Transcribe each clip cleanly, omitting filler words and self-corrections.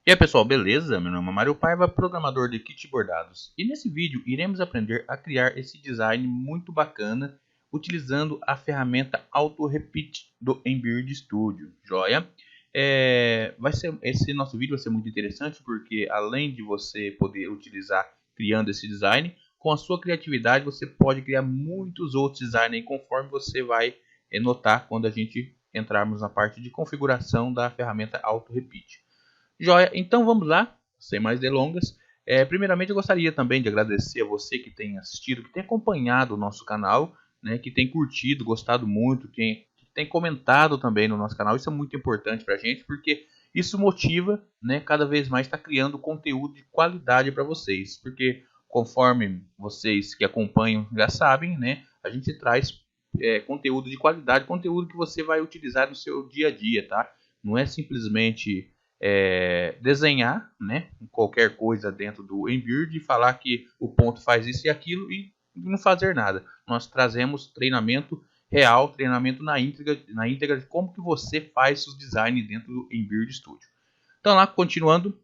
E aí pessoal, beleza? Meu nome é Mário Paiva, programador de kit bordados. E nesse vídeo iremos aprender a criar esse design muito bacana utilizando a ferramenta Auto Repeat do Embird Studio, joia? Esse nosso vídeo vai ser muito interessante porque além de você poder utilizar criando esse design, com a sua criatividade você pode criar muitos outros designs aí, conforme você vai notar quando a gente entrarmos na parte de configuração da ferramenta Auto Repeat. Joia, então vamos lá, sem mais delongas. Primeiramente eu gostaria também de agradecer a você que tem assistido, que tem acompanhado o nosso canal, né, que tem curtido, gostado muito, que tem comentado também no nosso canal. Isso é muito importante para a gente, porque isso motiva, né, cada vez mais estar criando conteúdo de qualidade para vocês. Porque conforme vocês que acompanham já sabem, né, a gente traz conteúdo de qualidade, conteúdo que você vai utilizar no seu dia a dia, tá? Não é simplesmente desenhar, né, qualquer coisa dentro do Embird e falar que o ponto faz isso e aquilo e não fazer nada. Nós trazemos treinamento real, treinamento na íntegra de como que você faz os designs dentro do Embird Studio. Então lá, continuando,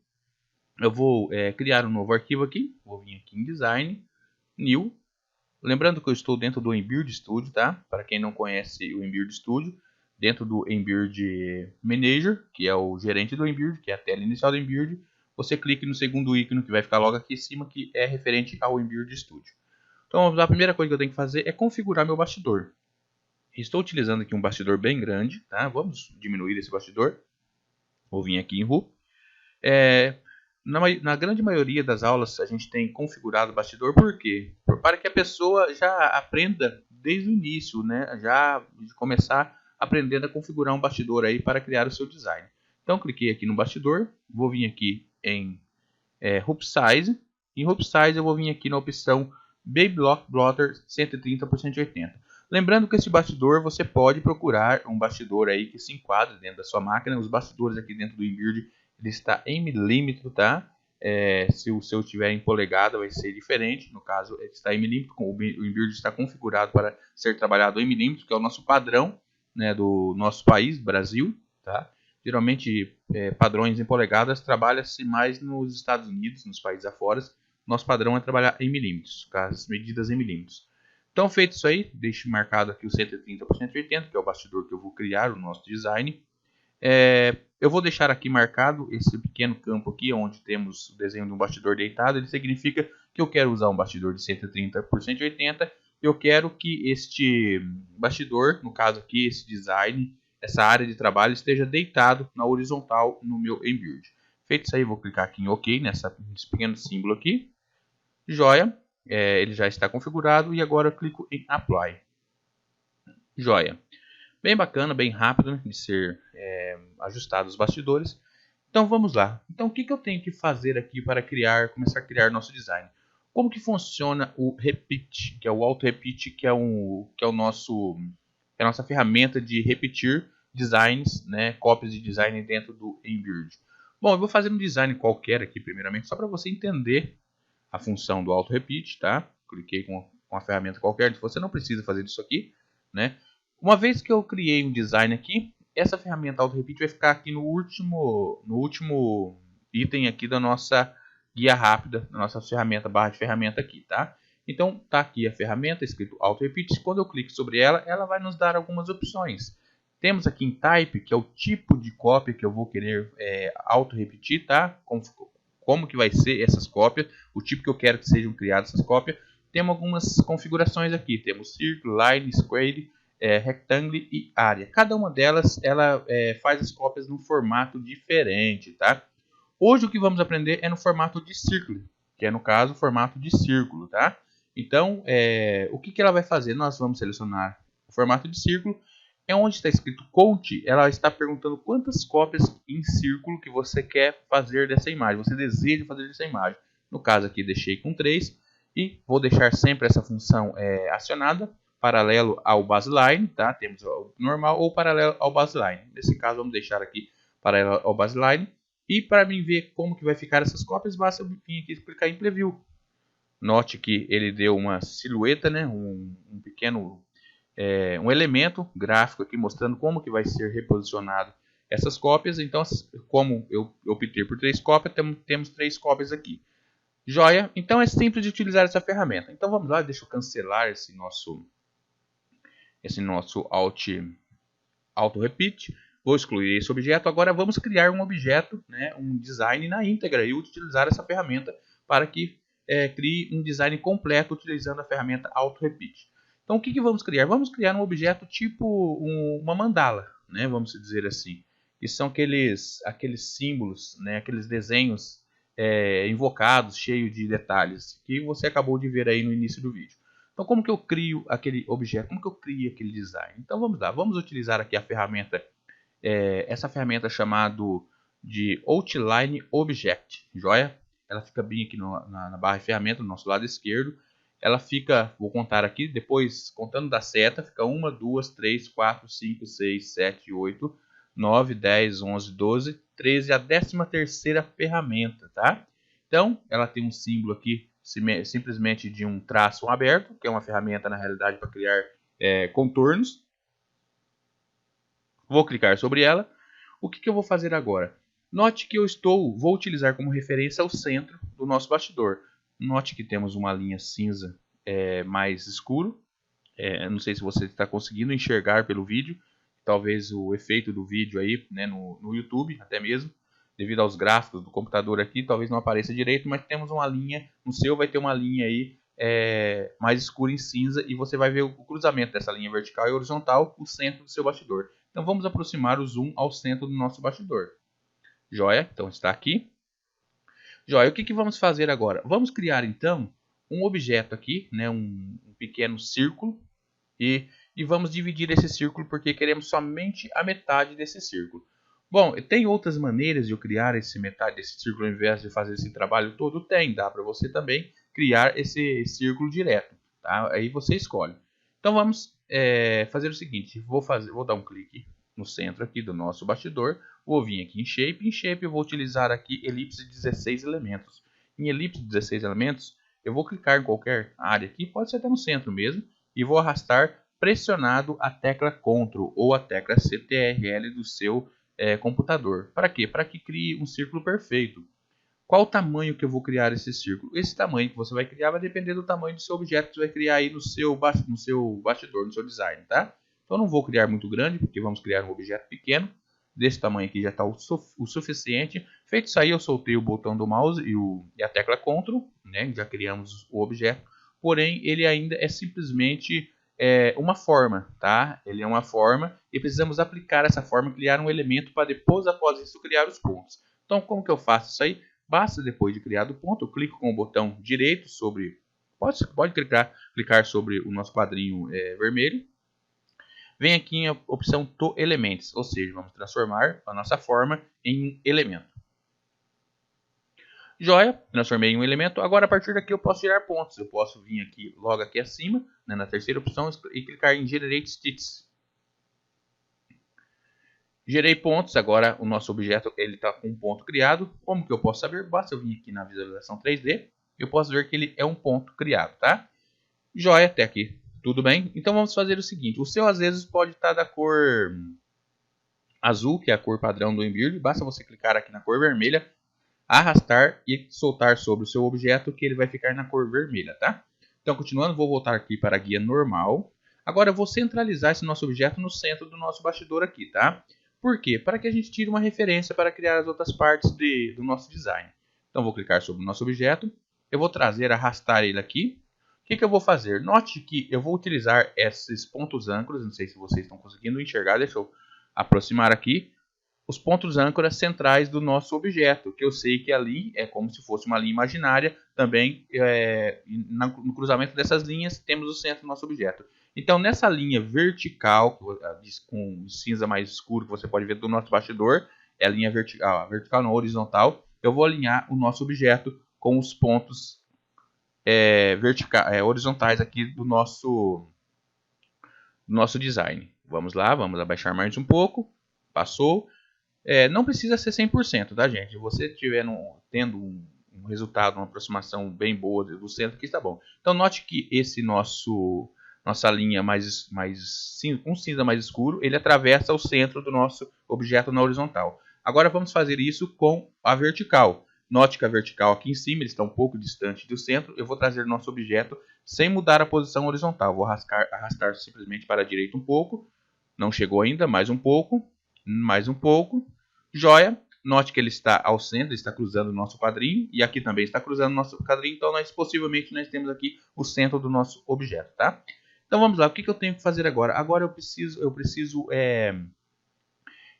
eu vou criar um novo arquivo aqui, vou vir aqui em Design, New. Lembrando que eu estou dentro do Embird Studio, tá? Para quem não conhece o Embird Studio, dentro do Embird Manager, que é o gerente do Embird, que é a tela inicial do Embird, você clique no segundo ícone que vai ficar logo aqui em cima, que é referente ao Embird Studio. Então, a primeira coisa que eu tenho que fazer é configurar meu bastidor. Estou utilizando aqui um bastidor bem grande, tá? Vamos diminuir esse bastidor. Vou vir aqui em RU. Na grande maioria das aulas a gente tem configurado o bastidor, por quê? Para que a pessoa já aprenda desde o início, né? Já de começar aprendendo a configurar um bastidor aí para criar o seu design. Então cliquei aqui no bastidor, vou vir aqui em Hoop Size. Em Hoop Size eu vou vir aqui na opção Baby Block Blotter 130 por 180. Lembrando que esse bastidor você pode procurar um bastidor aí que se enquadre dentro da sua máquina. Os bastidores aqui dentro do Embird ele está em milímetro, tá? Se o seu estiver em polegada vai ser diferente. No caso ele está em milímetro, o Embird está configurado para ser trabalhado em milímetro, que é o nosso padrão, né, do nosso país, Brasil, tá? Geralmente padrões em polegadas trabalha-se mais nos Estados Unidos, nos países afora. Nosso padrão é trabalhar em milímetros, com as medidas em milímetros. Então, feito isso aí, deixe marcado aqui o 130 por 180, que é o bastidor que eu vou criar, o nosso design. Eu vou deixar aqui marcado esse pequeno campo aqui, onde temos o desenho de um bastidor deitado. Ele significa que eu quero usar um bastidor de 130 por 180. Eu quero que este bastidor, no caso aqui, esse design, essa área de trabalho esteja deitado na horizontal no meu Embird. Feito isso aí, vou clicar aqui em OK, nesse pequeno símbolo aqui. Joia, ele já está configurado e agora eu clico em Apply. Joia. Bem bacana, bem rápido, né, de ser ajustado os bastidores. Então vamos lá. Então o que eu tenho que fazer aqui para começar a criar nosso design? Como que funciona o Repeat, que é o Auto Repeat, que é a nossa ferramenta de repetir designs, né, cópias de design dentro do Embird. Bom, eu vou fazer um design qualquer aqui primeiramente, só para você entender a função do Auto Repeat, tá? Cliquei com a ferramenta qualquer, você não precisa fazer isso aqui, né? Uma vez que eu criei um design aqui, essa ferramenta Auto Repeat vai ficar aqui no último item aqui da nossa guia rápida, da nossa ferramenta, barra de ferramenta aqui, tá? Então, tá aqui a ferramenta, escrito Auto Repeat. Quando eu clico sobre ela, ela vai nos dar algumas opções. Temos aqui em Type, que é o tipo de cópia que eu vou querer auto-repetir, tá? Como que vai ser essas cópias, o tipo que eu quero que sejam criadas essas cópias. Temos algumas configurações aqui, temos Circle, Line, Square, Rectangle e Área. Cada uma delas ela faz as cópias num formato diferente, tá? Hoje o que vamos aprender é no formato de círculo, que é no caso o formato de círculo, tá? Então, o que ela vai fazer? Nós vamos selecionar o formato de círculo. É onde está escrito Conte, ela está perguntando quantas cópias em círculo que você quer fazer dessa imagem, você deseja fazer dessa imagem. No caso aqui deixei com 3 e vou deixar sempre essa função acionada, paralelo ao baseline, tá? Temos o normal ou paralelo ao baseline. Nesse caso vamos deixar aqui paralelo ao baseline. E para mim ver como que vai ficar essas cópias, basta eu vir aqui clicar em Preview. Note que ele deu uma silhueta, né? um pequeno um elemento gráfico aqui mostrando como que vai ser reposicionado essas cópias. Então, como eu optei por 3 cópias, temos 3 cópias aqui. Joia? Então é simples de utilizar essa ferramenta. Então vamos lá, deixa eu cancelar esse nosso auto repeat. Vou excluir esse objeto. Agora vamos criar um objeto, né, um design na íntegra e utilizar essa ferramenta para que crie um design completo utilizando a ferramenta auto repeat. Então o que vamos criar? Vamos criar um objeto tipo uma mandala, né, vamos dizer assim. Que são aqueles símbolos, né, aqueles desenhos invocados, cheios de detalhes, que você acabou de ver aí no início do vídeo. Então, como que eu crio aquele objeto? Como que eu crio aquele design? Então, vamos lá. Vamos utilizar aqui a ferramenta, essa ferramenta chamada de Outline Object, joia? Ela fica bem aqui na barra de ferramenta, do nosso lado esquerdo. Ela fica, vou contar aqui, depois, contando da seta, fica 1, 2, 3, 4, 5, 6, 7, 8, 9, 10, 11, 12, 13, a 13ª ferramenta, tá? Então, ela tem um símbolo aqui, simplesmente de um traço aberto, que é uma ferramenta, na realidade, para criar contornos. Vou clicar sobre ela. O que eu vou fazer agora? Note que vou utilizar como referência o centro do nosso bastidor. Note que temos uma linha cinza mais escuro. Não sei se você está conseguindo enxergar pelo vídeo. Talvez o efeito do vídeo aí, né, no YouTube, até mesmo, devido aos gráficos do computador aqui, talvez não apareça direito, mas temos uma linha, no seu vai ter uma linha aí mais escura em cinza, e você vai ver o cruzamento dessa linha vertical e horizontal, o centro do seu bastidor. Então vamos aproximar o zoom ao centro do nosso bastidor. Joia? Então está aqui. Joia, o que vamos fazer agora? Vamos criar então um objeto aqui, né, um pequeno círculo, e vamos dividir esse círculo porque queremos somente a metade desse círculo. Bom, tem outras maneiras de eu criar metade desse círculo ao invés de fazer esse trabalho todo? Tem, dá para você também criar esse círculo direto, tá? Aí você escolhe. Então vamos fazer o seguinte, vou dar um clique no centro aqui do nosso bastidor, vou vir aqui em Shape eu vou utilizar aqui elipse de 16 elementos. Em elipse de 16 elementos, eu vou clicar em qualquer área aqui, pode ser até no centro mesmo, e vou arrastar pressionado a tecla Ctrl ou a tecla CTRL do seu computador. Para quê? Para que crie um círculo perfeito. Qual o tamanho que eu vou criar esse círculo? Esse tamanho que você vai criar vai depender do tamanho do seu objeto que você vai criar aí no seu bastidor, no seu design, tá? Então não vou criar muito grande, porque vamos criar um objeto pequeno. Desse tamanho aqui já está o suficiente. Feito isso aí, eu soltei o botão do mouse e a tecla Ctrl, né? Já criamos o objeto. Porém, ele ainda é simplesmente uma forma, tá? Ele é uma forma e precisamos aplicar essa forma, criar um elemento para depois, após isso, criar os pontos. Então, como que eu faço isso aí? Basta, depois de criado o ponto, eu clico com o botão direito sobre... Pode clicar sobre o nosso quadrinho vermelho. Vem aqui em opção to Elements, ou seja, vamos transformar a nossa forma em um elemento. Joia, transformei em um elemento. Agora, a partir daqui, eu posso tirar pontos. Eu posso vir aqui, logo aqui acima, né, na terceira opção, e clicar em Generate Stitches. Gerei pontos, agora o nosso objeto está com um ponto criado. Como que eu posso saber? Basta eu vir aqui na visualização 3D, eu posso ver que ele é um ponto criado, tá? Joia, até aqui, tudo bem? Então vamos fazer o seguinte, o seu às vezes pode estar da cor azul, que é a cor padrão do Embird, basta você clicar aqui na cor vermelha, arrastar e soltar sobre o seu objeto que ele vai ficar na cor vermelha, tá? Então continuando, vou voltar aqui para a guia normal. Agora eu vou centralizar esse nosso objeto no centro do nosso bastidor aqui, tá? Por quê? Para que a gente tire uma referência para criar as outras partes do nosso design. Então vou clicar sobre o nosso objeto, eu vou arrastar ele aqui. O que eu vou fazer? Note que eu vou utilizar esses pontos âncoras, não sei se vocês estão conseguindo enxergar, deixa eu aproximar aqui. Os pontos âncoras centrais do nosso objeto, que eu sei que ali é como se fosse uma linha imaginária, também no cruzamento dessas linhas temos o centro do nosso objeto. Então nessa linha vertical, com cinza mais escuro que você pode ver do nosso bastidor, é a linha vertical não, horizontal, eu vou alinhar o nosso objeto com os pontos horizontais aqui do nosso design. Vamos lá, vamos abaixar mais um pouco, passou. Não precisa ser 100%, tá, gente? Se você estiver tendo um resultado, uma aproximação bem boa do centro, aqui está bom. Então, note que nossa nossa linha com cinza mais escuro, ele atravessa o centro do nosso objeto na horizontal. Agora vamos fazer isso com a vertical. Note que a vertical aqui em cima ele está um pouco distante do centro. Eu vou trazer nosso objeto sem mudar a posição horizontal. Vou arrastar simplesmente para a direita um pouco. Não chegou ainda, mais um pouco. Joia. Note que ele está ao centro, ele está cruzando o nosso quadrinho. E aqui também está cruzando o nosso quadrinho. Então, possivelmente, nós temos aqui o centro do nosso objeto, tá? Então, vamos lá. O que eu tenho que fazer agora? Agora eu preciso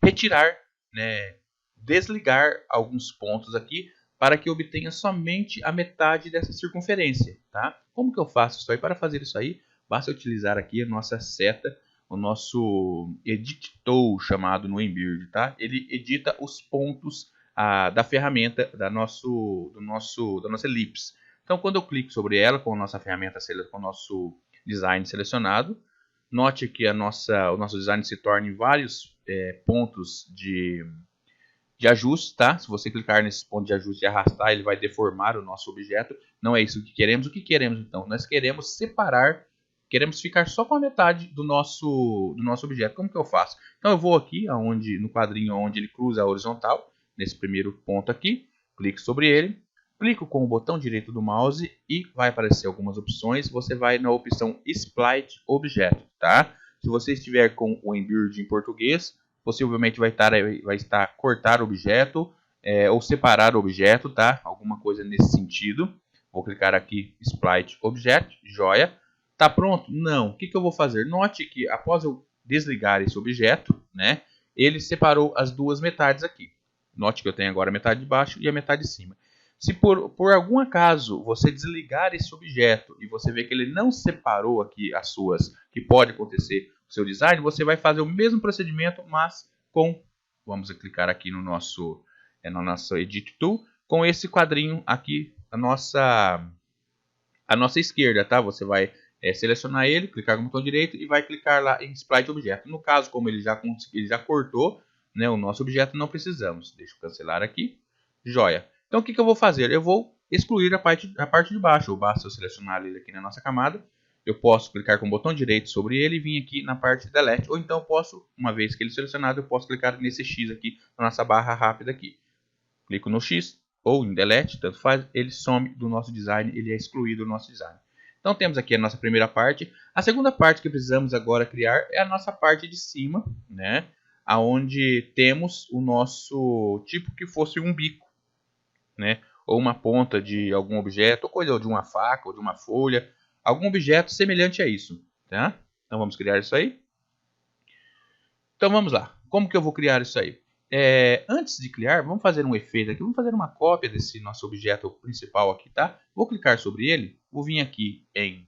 retirar, né, desligar alguns pontos aqui para que eu obtenha somente a metade dessa circunferência, tá? Como que eu faço isso aí? Para fazer isso aí, basta utilizar aqui a nossa seta, o nosso Edit Tool chamado no Embird, tá? Ele edita os pontos da ferramenta da nossa elipse. Então, quando eu clico sobre ela com a nossa ferramenta, com o nosso design selecionado, note que o nosso design se torna em vários pontos de ajuste, tá? Se você clicar nesse ponto de ajuste e arrastar, ele vai deformar o nosso objeto. Não é isso que queremos. O que queremos, então? Nós queremos separar, queremos ficar só com a metade do nosso objeto. Como que eu faço? Então eu vou aqui no quadrinho onde ele cruza a horizontal, nesse primeiro ponto aqui, clico sobre ele, clico com o botão direito do mouse e vai aparecer algumas opções. Você vai na opção Split Objeto, tá? Se você estiver com o Embird em português, possivelmente vai estar cortar objeto ou separar objeto, tá? Alguma coisa nesse sentido. Vou clicar aqui Split Object, joia. Tá pronto? Não. O que eu vou fazer? Note que após eu desligar esse objeto, né, ele separou as duas metades aqui. Note que eu tenho agora a metade de baixo e a metade de cima. Se por algum acaso você desligar esse objeto e você vê que ele não separou aqui que pode acontecer o seu design, você vai fazer o mesmo procedimento, mas vamos clicar aqui no nosso Edit Tool, com esse quadrinho aqui à nossa esquerda, tá? Você vai selecionar ele, clicar com o botão direito e vai clicar lá em Split Objeto. No caso, como ele já cortou, né, o nosso objeto, não precisamos. Deixa eu cancelar aqui. Joia. Então, o que eu vou fazer? Eu vou excluir a parte de baixo. Basta eu selecionar ele aqui na nossa camada. Eu posso clicar com o botão direito sobre ele e vir aqui na parte de Delete. Ou então, eu posso, uma vez que ele é selecionado, eu posso clicar nesse X aqui, na nossa barra rápida aqui. Clico no X ou em Delete, tanto faz, ele some do nosso design, ele é excluído do nosso design. Então, temos aqui a nossa primeira parte. A segunda parte que precisamos agora criar é a nossa parte de cima, né? Onde temos o nosso tipo que fosse um bico, né? Ou uma ponta de algum objeto, ou de uma faca, ou de uma folha, algum objeto semelhante a isso, tá? Então vamos criar isso aí. Então vamos lá. Como que eu vou criar isso aí? Antes de criar, vamos fazer um efeito aqui, vamos fazer uma cópia desse nosso objeto principal aqui, tá? Vou clicar sobre ele, vou vir aqui em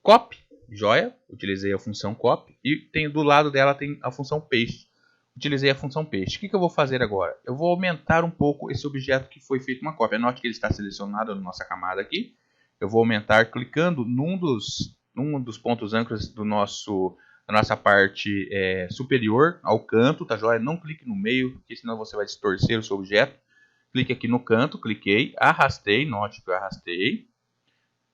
Copy, joia, utilizei a função Copy e do lado dela tem a função Paste. Utilizei a função Paste. O que eu vou fazer agora? Eu vou aumentar um pouco esse objeto que foi feito uma cópia. Note que ele está selecionado na nossa camada aqui. Eu vou aumentar clicando num dos pontos âncoras da nossa parte superior ao canto, tá joia? Não clique no meio, porque senão você vai distorcer o seu objeto. Clique aqui no canto, cliquei, arrastei, note que eu arrastei.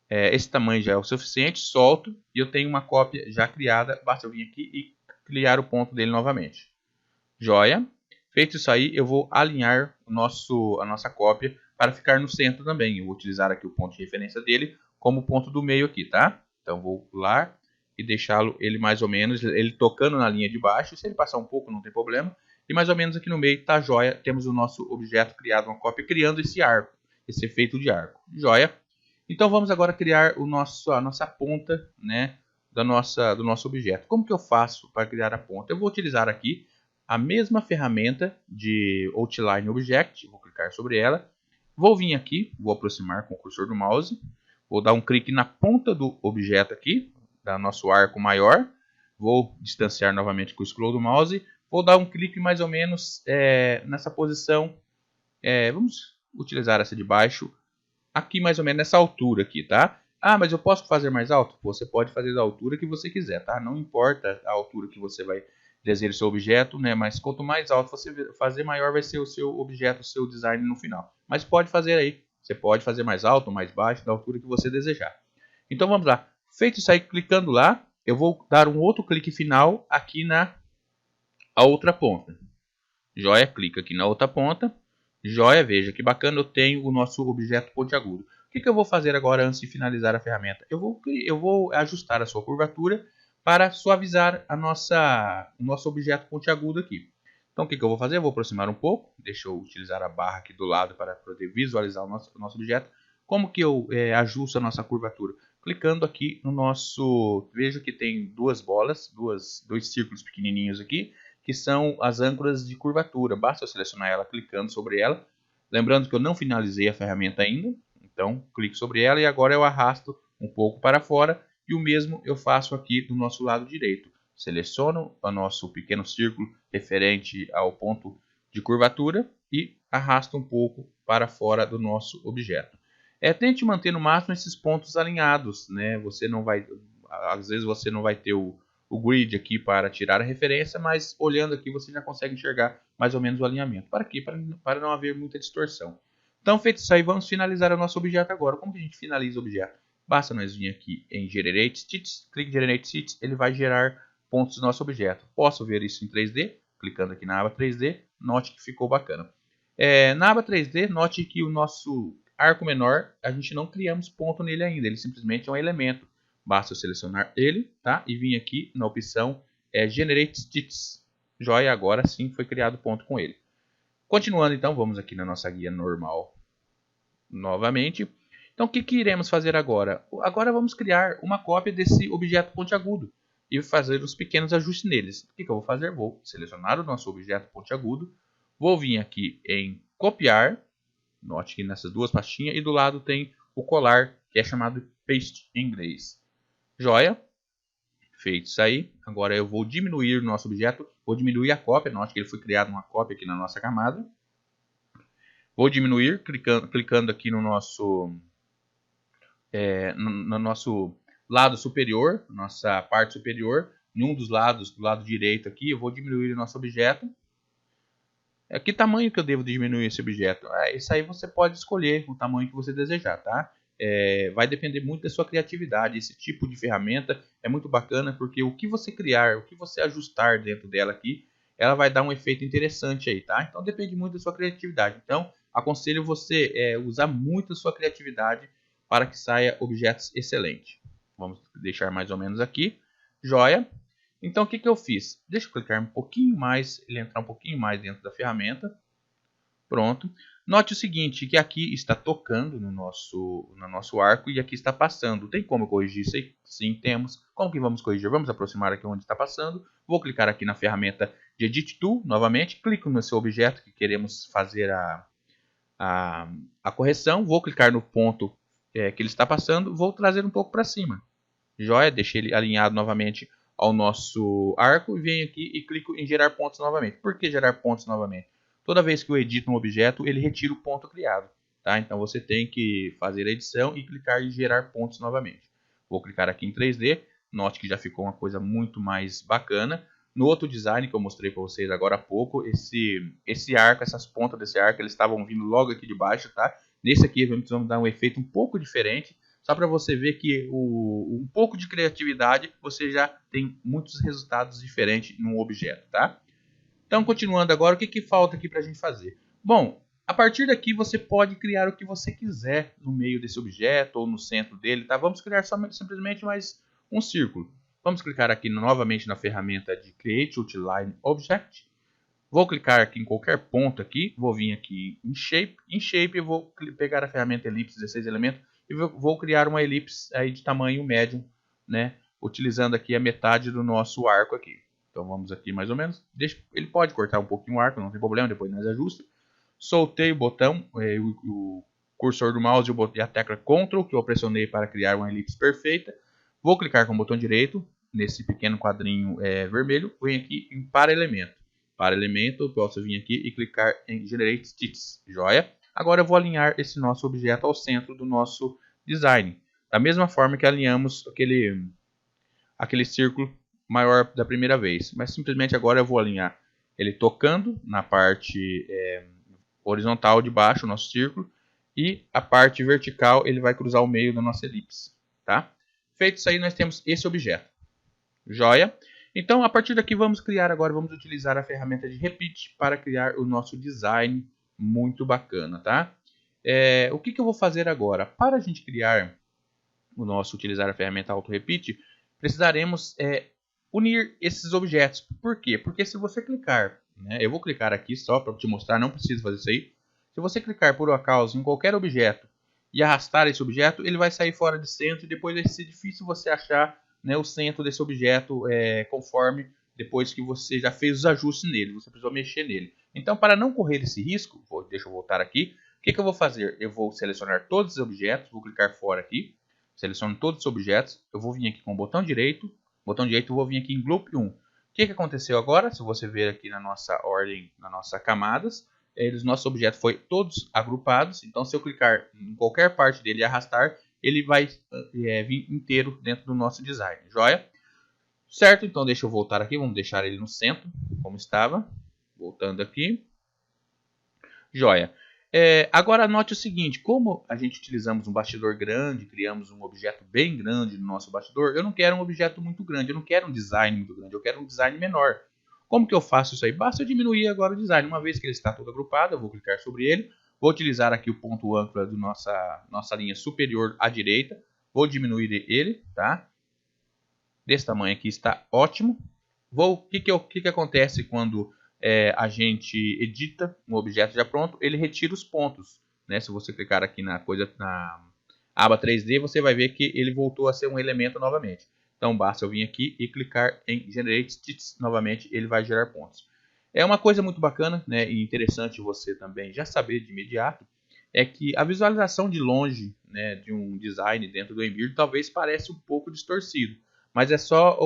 Esse tamanho já é o suficiente, solto e eu tenho uma cópia já criada. Basta eu vir aqui e criar o ponto dele novamente. Joia. Feito isso aí, eu vou alinhar a nossa cópia para ficar no centro também. Eu vou utilizar aqui o ponto de referência dele como ponto do meio aqui, tá? Então vou lá e deixá-lo ele mais ou menos, ele tocando na linha de baixo. Se ele passar um pouco, não tem problema. E mais ou menos aqui no meio, tá joia. Temos o nosso objeto criado, uma cópia, criando esse arco, esse efeito de arco. Joia. Então vamos agora criar a nossa ponta, né, do nosso objeto. Como que eu faço para criar a ponta? Eu vou utilizar aqui a mesma ferramenta de Outline Object, vou clicar sobre ela, vou vir aqui, vou aproximar com o cursor do mouse, vou dar um clique na ponta do objeto aqui, do nosso arco maior, vou distanciar novamente com o scroll do mouse, vou dar um clique mais ou menos nessa posição, vamos utilizar essa de baixo, aqui mais ou menos nessa altura aqui, tá? Ah, mas eu posso fazer mais alto? Você pode fazer da altura que você quiser, tá? Não importa a altura que você vai desenhar o seu objeto, né? Mas quanto mais alto você fazer, maior vai ser o seu objeto, o seu design no final. Mas pode fazer aí. Você pode fazer mais alto, mais baixo, da altura que você desejar. Então vamos lá. Feito isso aí, clicando lá, eu vou dar um outro clique final aqui na outra ponta. Joia, clica aqui na outra ponta. Joia, veja que bacana, eu tenho o nosso objeto pontiagudo. O que eu vou fazer agora antes de finalizar a ferramenta? Eu vou ajustar a sua curvatura para suavizar o nosso objeto pontiagudo aqui. Então o que eu vou fazer? Eu vou aproximar um pouco. Deixa eu utilizar a barra aqui do lado para poder visualizar o nosso objeto. Como que eu ajusto a nossa curvatura? Clicando aqui no nosso... Veja que tem duas bolas, dois círculos pequenininhos aqui, que são as âncoras de curvatura. Basta eu selecionar ela clicando sobre ela. Lembrando que eu não finalizei a ferramenta ainda. Então, clique sobre ela e agora eu arrasto um pouco para fora. E o mesmo eu faço aqui do nosso lado direito. Seleciono o nosso pequeno círculo referente ao ponto de curvatura e arrasto um pouco para fora do nosso objeto. Tente manter no máximo esses pontos alinhados, né? Você não vai, às vezes você não vai ter o grid aqui para tirar a referência, mas olhando aqui você já consegue enxergar mais ou menos o alinhamento. Para quê? Para não haver muita distorção. Então, feito isso aí, vamos finalizar o nosso objeto agora. Como que a gente finaliza o objeto? Basta nós vir aqui em Generate Stitches, clique em Generate Stitches, ele vai gerar pontos do nosso objeto. Posso ver isso em 3D, clicando aqui na aba 3D, note que ficou bacana. Na aba 3D, note que o nosso arco menor, a gente não criamos ponto nele ainda, ele simplesmente é um elemento. Basta eu selecionar ele, tá? E vir aqui na opção Generate Stitches. Joia, agora sim foi criado ponto com ele. Continuando então, vamos aqui na nossa guia normal novamente. Então o que iremos fazer agora? Agora vamos criar uma cópia desse objeto pontiagudo e fazer os pequenos ajustes neles. O que eu vou fazer? Vou selecionar o nosso objeto pontiagudo, vou vir aqui em copiar, note que nessas duas pastinhas, e do lado tem o colar, que é chamado paste em inglês. Joia. Feito isso aí, agora eu vou diminuir o nosso objeto, vou diminuir a cópia, note que ele foi criado uma cópia aqui na nossa camada. Vou diminuir, clicando aqui no nosso lado superior, nossa parte superior, em um dos lados, do lado direito aqui, eu vou diminuir o nosso objeto. Que tamanho que eu devo diminuir esse objeto? Isso aí você pode escolher o tamanho que você desejar, tá? Vai depender muito da sua criatividade. Esse tipo de ferramenta é muito bacana porque o que você criar, o que você ajustar dentro dela aqui, ela vai dar um efeito interessante aí, tá? Então depende muito da sua criatividade. Então aconselho você usar muito a sua criatividade para que saia objetos excelentes. Vamos deixar mais ou menos aqui. Joia. Então o que eu fiz? Deixa eu clicar um pouquinho mais, ele entrar um pouquinho mais dentro da ferramenta. Pronto. Note o seguinte, que aqui está tocando no nosso arco e aqui está passando. Tem como corrigir isso aí? Sim, temos. Como que vamos corrigir? Vamos aproximar aqui onde está passando. Vou clicar aqui na ferramenta de Edit Tool, novamente. Clico no seu objeto que queremos fazer a correção. Vou clicar no ponto que ele está passando. Vou trazer um pouco para cima. Joia, deixei ele alinhado novamente ao nosso arco. E venho aqui e clico em gerar pontos novamente. Por que gerar pontos novamente? Toda vez que eu edito um objeto, ele retira o ponto criado. Tá? Então você tem que fazer a edição e clicar em gerar pontos novamente. Vou clicar aqui em 3D. Note que já ficou uma coisa muito mais bacana. No outro design que eu mostrei para vocês agora há pouco, esse arco, essas pontas desse arco, eles estavam vindo logo aqui de baixo. Tá? Nesse aqui vamos dar um efeito um pouco diferente. Só para você ver que um pouco de criatividade você já tem muitos resultados diferentes num objeto. Tá? Então, continuando agora, o que falta aqui para a gente fazer? Bom, a partir daqui você pode criar o que você quiser no meio desse objeto ou no centro dele, tá? Vamos criar simplesmente mais um círculo. Vamos clicar aqui novamente na ferramenta de Create Outline Object. Vou clicar aqui em qualquer ponto aqui, vou vir aqui em Shape. Em Shape eu vou pegar a ferramenta Elipse 16 elementos e vou criar uma elipse aí de tamanho médio, né? Utilizando aqui a metade do nosso arco aqui. Então vamos aqui mais ou menos. Ele pode cortar um pouquinho o arco, não tem problema, depois nós ajustamos. Soltei o botão, o cursor do mouse e a tecla Ctrl, que eu pressionei para criar uma elipse perfeita. Vou clicar com o botão direito, nesse pequeno quadrinho vermelho. Venho aqui em Para Elemento. Para Elemento, eu posso vir aqui e clicar em Generate Stitches. Joia? Agora eu vou alinhar esse nosso objeto ao centro do nosso design. Da mesma forma que alinhamos aquele círculo maior da primeira vez, mas simplesmente agora eu vou alinhar ele tocando na parte horizontal de baixo, o nosso círculo, e a parte vertical ele vai cruzar o meio da nossa elipse, tá? Feito isso aí, nós temos esse objeto. Joia? Então, a partir daqui, vamos utilizar a ferramenta de Repeat para criar o nosso design muito bacana, tá? O que eu vou fazer agora? Para a gente utilizar a ferramenta Auto Repeat, precisaremos unir esses objetos. Por quê? Porque se você clicar, né, eu vou clicar aqui só para te mostrar, não preciso fazer isso aí. Se você clicar por acaso em qualquer objeto e arrastar esse objeto, ele vai sair fora de centro e depois vai ser difícil você achar, né, o centro desse objeto conforme depois que você já fez os ajustes nele, você precisou mexer nele. Então, para não correr esse risco, deixa eu voltar aqui, o que eu vou fazer? Eu vou selecionar todos os objetos, vou clicar fora aqui, seleciono todos os objetos, eu vou vir aqui com o botão direito, eu vou vir aqui em Group 1. O que aconteceu agora? Se você ver aqui na nossa ordem, na nossa camadas, os nossos objetos foram todos agrupados, então se eu clicar em qualquer parte dele e arrastar, ele vai vir inteiro dentro do nosso design, joia? Certo, então deixa eu voltar aqui, vamos deixar ele no centro, como estava, voltando aqui, joia. Agora note o seguinte, como a gente utilizamos um bastidor grande, criamos um objeto bem grande no nosso bastidor, eu não quero um objeto muito grande, eu não quero um design muito grande, eu quero um design menor. Como que eu faço isso aí? Basta eu diminuir agora o design, uma vez que ele está todo agrupado, eu vou clicar sobre ele, vou utilizar aqui o ponto âncora da nossa linha superior à direita, vou diminuir ele, tá? Desse tamanho aqui está ótimo. O que acontece quando a gente edita um objeto já pronto? Ele retira os pontos, né? Se você clicar aqui na aba 3D, você vai ver que ele voltou a ser um elemento novamente. Então basta eu vir aqui e clicar em Generate Stitches novamente, ele vai gerar pontos. É uma coisa muito bacana, né, e interessante você também já saber de imediato, é que a visualização de longe, né, de um design dentro do Embird talvez pareça um pouco distorcido, mas é só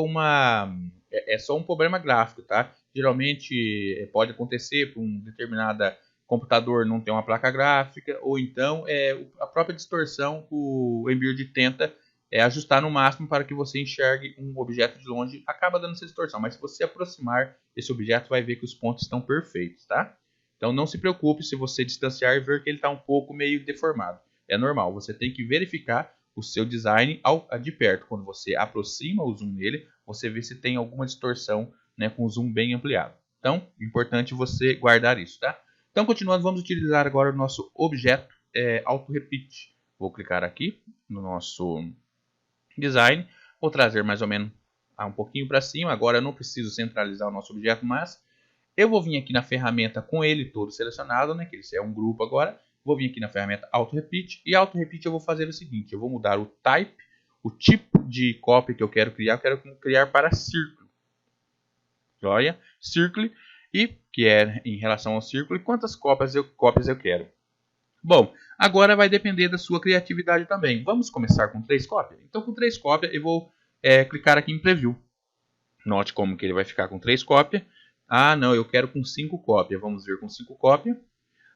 um problema gráfico, tá? Geralmente pode acontecer por um determinado computador não ter uma placa gráfica, ou então a própria distorção o Embird tenta ajustar no máximo para que você enxergue um objeto de longe, acaba dando essa distorção, mas se você aproximar esse objeto, vai ver que os pontos estão perfeitos, tá? Então não se preocupe se você distanciar e ver que ele está um pouco meio deformado. É normal, você tem que verificar o seu design de perto. Quando você aproxima o zoom nele, você vê se tem alguma distorção, né, com o zoom bem ampliado. Então, é importante você guardar isso, tá? Então, continuando, vamos utilizar agora o nosso objeto Auto Repeat. Vou clicar aqui no nosso design, vou trazer mais ou menos um pouquinho para cima. Agora eu não preciso centralizar o nosso objeto, mas eu vou vir aqui na ferramenta com ele todo selecionado, né, que ele é um grupo agora. Vou vir aqui na ferramenta Auto Repeat e Auto Repeat eu vou fazer o seguinte, eu vou mudar o type, o tipo de cópia que eu quero criar para círculo. Joia? Circle, e que é em relação ao círculo, e quantas cópias eu quero. Bom, agora vai depender da sua criatividade também. Vamos começar com 3 cópias? Então com 3 cópias eu vou clicar aqui em Preview. Note como que ele vai ficar com 3 cópias. Ah, não, eu quero com 5 cópias. Vamos ver com 5 cópias.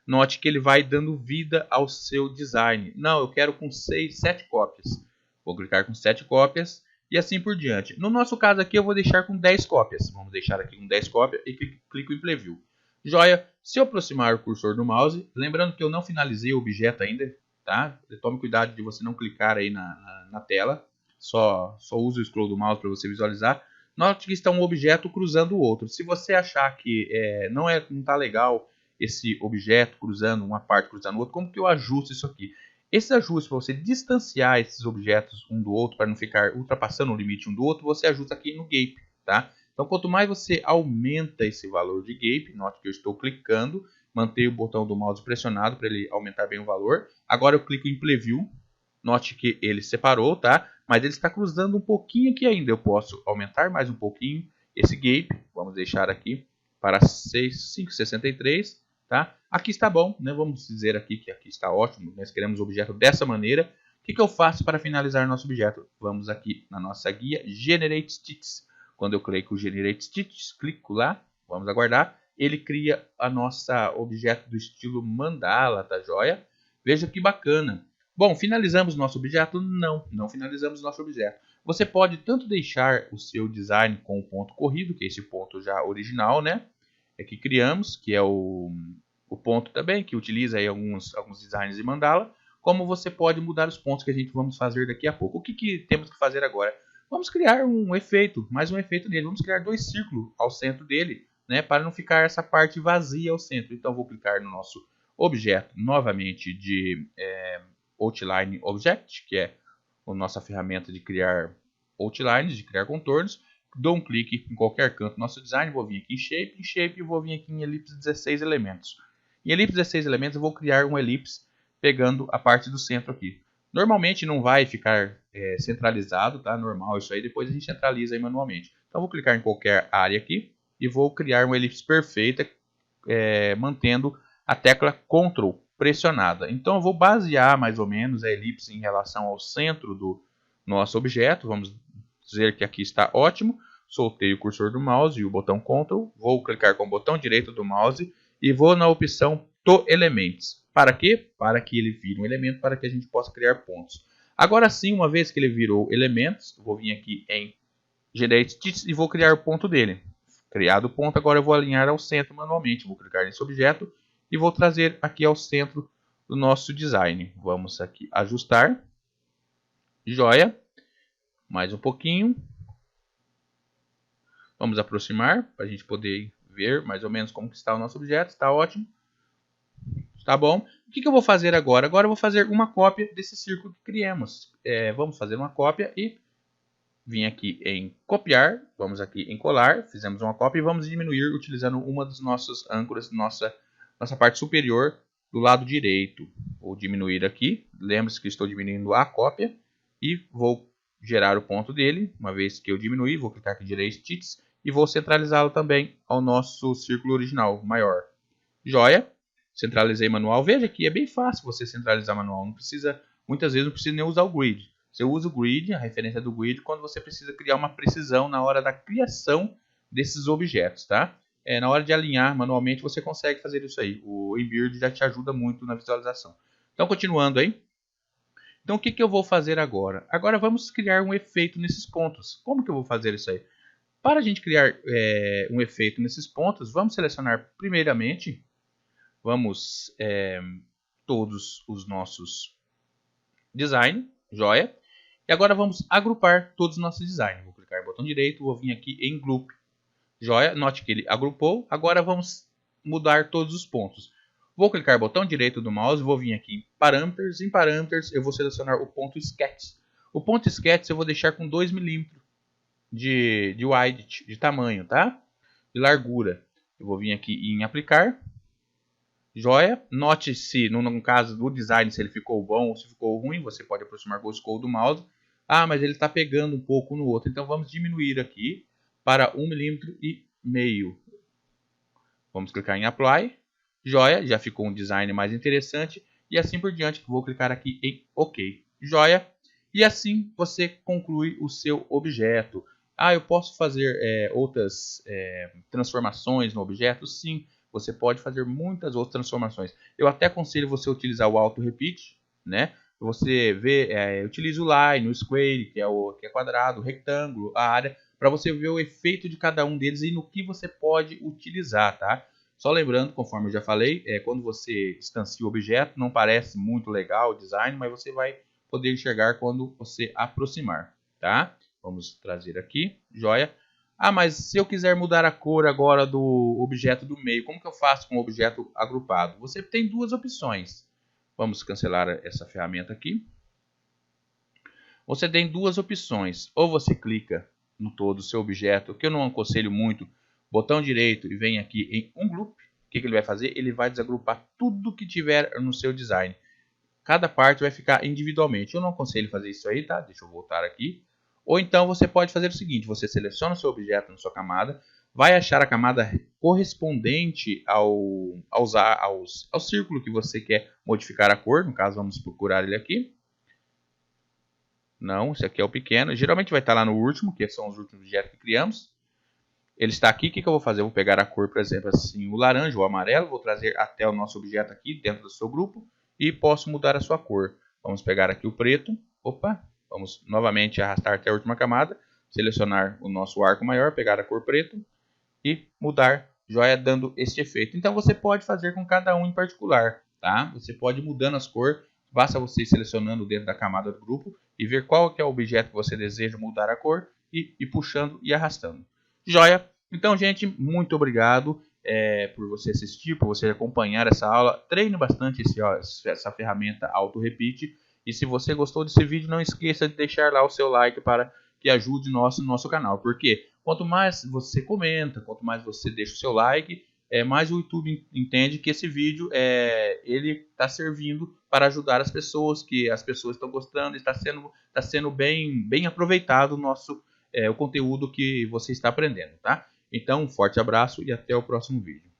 Note que ele vai dando vida ao seu design. Não, eu quero com 7 cópias. Vou clicar com 7 cópias e assim por diante. No nosso caso aqui eu vou deixar com 10 cópias. Vamos deixar aqui com 10 cópias e clico em Preview. Joia, se eu aproximar o cursor do mouse, lembrando que eu não finalizei o objeto ainda, tá? Tome cuidado de você não clicar aí na tela. Só use o scroll do mouse para você visualizar. Note que está um objeto cruzando o outro. Se você achar que não está legal esse objeto cruzando uma parte, cruzando outra, como que eu ajusto isso aqui? Esse ajuste para você distanciar esses objetos um do outro, para não ficar ultrapassando o limite um do outro, você ajusta aqui no Gape, tá? Então, quanto mais você aumenta esse valor de Gape, note que eu estou clicando, mantenho o botão do mouse pressionado para ele aumentar bem o valor. Agora eu clico em Preview, note que ele separou, tá? Mas ele está cruzando um pouquinho aqui ainda. Eu posso aumentar mais um pouquinho esse Gape, vamos deixar aqui para 563, tá? Aqui está bom, né? Vamos dizer aqui que aqui está ótimo. Nós queremos o objeto dessa maneira. O que eu faço para finalizar nosso objeto? Vamos aqui na nossa guia Generate Stitches. Quando eu clico Generate Stitches, clico lá, vamos aguardar. Ele cria a nossa objeto do estilo mandala, tá joia? Veja que bacana. Bom, finalizamos nosso objeto? Não, não finalizamos nosso objeto. Você pode tanto deixar o seu design com o ponto corrido, que é esse ponto já original, né? Que criamos, que é o ponto também, que utiliza aí alguns designs de mandala, como você pode mudar os pontos que a gente vamos fazer daqui a pouco. O que temos que fazer agora? Vamos criar um efeito, mais um efeito nele. Vamos criar 2 círculos ao centro dele, né, para não ficar essa parte vazia ao centro. Então, vou clicar no nosso objeto, novamente, de Outline Object, que é a nossa ferramenta de criar outlines, de criar contornos. Dou um clique em qualquer canto do nosso design, vou vir aqui em Shape e vou vir aqui em Elipse 16 elementos. Em Elipse 16 elementos eu vou criar um elipse pegando a parte do centro aqui. Normalmente não vai ficar centralizado, tá? Normal isso aí, depois a gente centraliza aí manualmente. Então vou clicar em qualquer área aqui e vou criar uma elipse perfeita, mantendo a tecla Ctrl pressionada. Então eu vou basear mais ou menos a elipse em relação ao centro do nosso objeto. Vamos dizer que aqui está ótimo. Soltei o cursor do mouse e o botão Ctrl. Vou clicar com o botão direito do mouse e vou na opção to Elements. Para quê? Para que ele vire um elemento para que a gente possa criar pontos. Agora sim, uma vez que ele virou elementos, vou vir aqui em Generate Stitches e vou criar o ponto dele. Criado o ponto, agora eu vou alinhar ao centro manualmente. Vou clicar nesse objeto e vou trazer aqui ao centro do nosso design. Vamos aqui ajustar. Joia. Mais um pouquinho. Vamos aproximar para a gente poder ver mais ou menos como que está o nosso objeto. Está ótimo. Tá bom? O que eu vou fazer agora? Agora eu vou fazer uma cópia desse círculo que criamos. Vamos fazer uma cópia e vim aqui em copiar. Vamos aqui em colar. Fizemos uma cópia e vamos diminuir utilizando uma das nossas âncoras, nossa parte superior do lado direito. Vou diminuir aqui. Lembre-se que estou diminuindo a cópia e vou gerar o ponto dele. Uma vez que eu diminuir, vou clicar aqui em Generate Stitches e vou centralizá-lo também ao nosso círculo original maior. Joia. Centralizei manual. Veja que é bem fácil você centralizar manual. Não precisa, muitas vezes não precisa nem usar o grid. Você usa o grid, a referência do grid, quando você precisa criar uma precisão na hora da criação desses objetos, tá? Na hora de alinhar manualmente você consegue fazer isso aí. O Embird já te ajuda muito na visualização. Então, continuando aí. Então, o que eu vou fazer agora? Agora vamos criar um efeito nesses pontos. Como que eu vou fazer isso aí? Para a gente criar um efeito nesses pontos, vamos selecionar primeiramente, todos os nossos design, joia. E agora vamos agrupar todos os nossos designs. Vou clicar no botão direito, vou vir aqui em Group, joia. Note que ele agrupou. Agora vamos mudar todos os pontos. Vou clicar no botão direito do mouse, vou vir aqui em Parâmetros. Em Parâmetros eu vou selecionar o ponto Sketch. O ponto Sketch eu vou deixar com 2 mm de width, de tamanho, tá? De largura. Eu vou vir aqui em Aplicar. Joia. Note se, no caso do design, se ele ficou bom ou se ficou ruim. Você pode aproximar com o scroll do mouse. Ah, mas ele está pegando um pouco no outro. Então vamos diminuir aqui para 1,5 mm. Vamos clicar em Apply. Joia. Já ficou um design mais interessante. E assim por diante. Vou clicar aqui em OK. Joia. E assim você conclui o seu objeto. Ah, eu posso fazer outras transformações no objeto? Sim. Você pode fazer muitas outras transformações. Eu até aconselho você utilizar o Auto Repeat, né? Você utiliza o Line, o Square, que é quadrado, o retângulo, a área, para você ver o efeito de cada um deles e no que você pode utilizar, tá? Só lembrando, conforme eu já falei, quando você distancia o objeto, não parece muito legal o design, mas você vai poder enxergar quando você aproximar, tá? Vamos trazer aqui, joia. Ah, mas se eu quiser mudar a cor agora do objeto do meio, como que eu faço com o objeto agrupado? Você tem duas opções. Vamos cancelar essa ferramenta aqui. Você tem duas opções. Ou você clica no todo o seu objeto, que eu não aconselho muito, botão direito e vem aqui em Ungroup. O que ele vai fazer? Ele vai desagrupar tudo que tiver no seu design. Cada parte vai ficar individualmente. Eu não aconselho fazer isso aí, tá? Deixa eu voltar aqui. Ou então você pode fazer o seguinte, você seleciona o seu objeto na sua camada, vai achar a camada correspondente ao círculo que você quer modificar a cor, no caso vamos procurar ele aqui. Não, esse aqui é o pequeno, geralmente vai estar lá no último, que são os últimos objetos que criamos. Ele está aqui, o que eu vou fazer? Eu vou pegar a cor, por exemplo, assim, o laranja ou o amarelo, vou trazer até o nosso objeto aqui dentro do seu grupo e posso mudar a sua cor. Vamos pegar aqui o preto, opa! Vamos novamente arrastar até a última camada, selecionar o nosso arco maior, pegar a cor preto e mudar, joia, dando este efeito. Então você pode fazer com cada um em particular, tá? Você pode ir mudando as cores, Basta você ir selecionando dentro da camada do grupo e ver qual que é o objeto que você deseja mudar a cor e puxando e arrastando. Joia? Então, gente, muito obrigado por você assistir, por você acompanhar essa aula. Treine bastante essa ferramenta Auto Repeat. E se você gostou desse vídeo, não esqueça de deixar lá o seu like para que ajude no nosso canal. Porque quanto mais você comenta, quanto mais você deixa o seu like, mais o YouTube entende que esse vídeo ele está servindo para ajudar as pessoas, que as pessoas estão gostando, está sendo bem aproveitado o conteúdo que você está aprendendo, tá? Então, um forte abraço e até o próximo vídeo.